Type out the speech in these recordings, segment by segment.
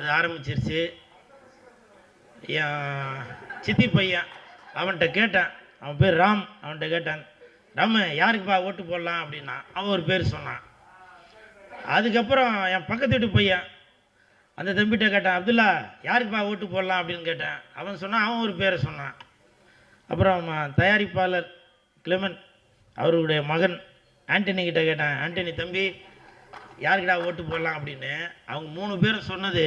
அது ஆரம்பிச்சிருச்சு. என் சித்தி பையன் அவன்கிட்ட கேட்டேன், அவன் பேர் ராம். அவன்கிட்ட கேட்டேன், ராமு யாருக்குப்பா ஓட்டு போடலாம் அப்படின்னா அவன் ஒரு பேர் சொன்னான். அதுக்கப்புறம் என் பக்கத்து வீட்டு பையன் அந்த தம்பிகிட்ட கேட்டான், அப்துல்லா யாருக்குப்பா ஓட்டு போடலாம் அப்படின்னு கேட்டேன். அவன் சொன்னான், அவன் ஒரு பேரை சொன்னான். அப்புறம் தயாரிப்பாளர் கிளெமன் அவருடைய மகன் ஆண்டனி கிட்ட கேட்டேன், ஆண்டனி தம்பி யாருக்கிட்டா ஓட்டு போடலாம் அப்படின்னு. அவங்க 3 பேரும் சொன்னது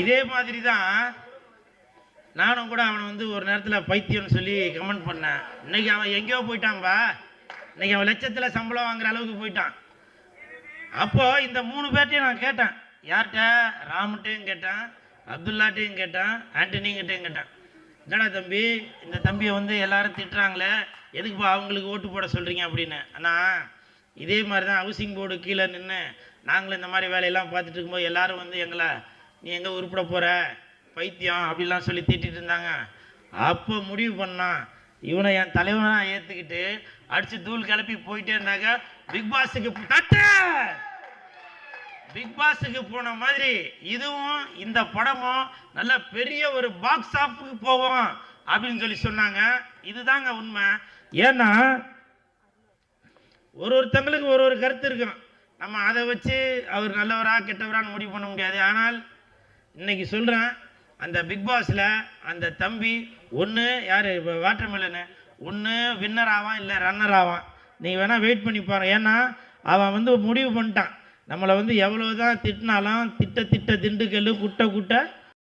இதே மாதிரி தான். நானும் கூட அவனை வந்து ஒரு நேரத்தில் பைத்தியம்னு சொல்லி கமெண்ட் பண்ணேன். இன்னைக்கு அவன் எங்கேயோ போயிட்டான்பா, இன்னைக்கு அவன் லட்சத்தில் சம்பளம் வாங்குற அளவுக்கு போயிட்டான். அப்போ இந்த 3 பேர்ட்டையும் நான் கேட்டேன், யார்கிட்ட? ராமுட்டையும் கேட்டேன், அப்துல்லாட்டையும் கேட்டேன், ஆண்டனிங்கிட்டையும் கேட்டேன். என்னடா தம்பி, இந்த தம்பியை வந்து எல்லாரும் திட்டுறாங்களே, எதுக்குப்பா அவங்களுக்கு ஓட்டு போட சொல்கிறீங்க அப்படின்னு. ஆனால் இதே மாதிரி தான் ஹவுசிங் போர்டு கீழே நின்று நாங்களும் இந்த மாதிரி வேலையெல்லாம் பார்த்துட்டு இருக்கும்போது எல்லாரும் வந்து எங்களை நீ எங்கே உருப்பிட போகிற பைத்தியம் அப்படிலாம் சொல்லி திட்டிகிட்டு இருந்தாங்க. அப்போ முடிவு பண்ணான், இவனை என் தலைவனாக ஏற்றுக்கிட்டு அடித்து தூள் கிளப்பி போயிட்டே இருந்தாங்க. பிக் பாஸுக்கு போன மாதிரி இதுவும் இந்த படமும் நல்ல பெரிய ஒரு பாக்ஸ் ஆஃபுக்கு போவோம் அப்படின்னு சொல்லி சொன்னாங்க. இதுதாங்க உண்மை. ஏன்னா ஒருத்தங்களுக்கு ஒரு கருத்து இருக்கும். நம்ம அதை வச்சு அவர் நல்லவரா கெட்டவரான்னு முடிவு பண்ண முடியாது. ஆனால் இன்னைக்கு சொல்கிறேன், அந்த பிக் பாஸில் அந்த தம்பி ஒன்று யார் இப்போ வாட்டர்மெலனு ஒன்று வின்னர் ஆவான், இல்லை ரன்னர் ஆவான். நீங்கள் வேணால் வெயிட் பண்ணி பாருங்க. ஏன்னா அவன் வந்து முடிவு பண்ணிட்டான், நம்மளை வந்து எவ்வளோ தான் திட்டினாலும் திட்ட திண்டுக்கல் குட்ட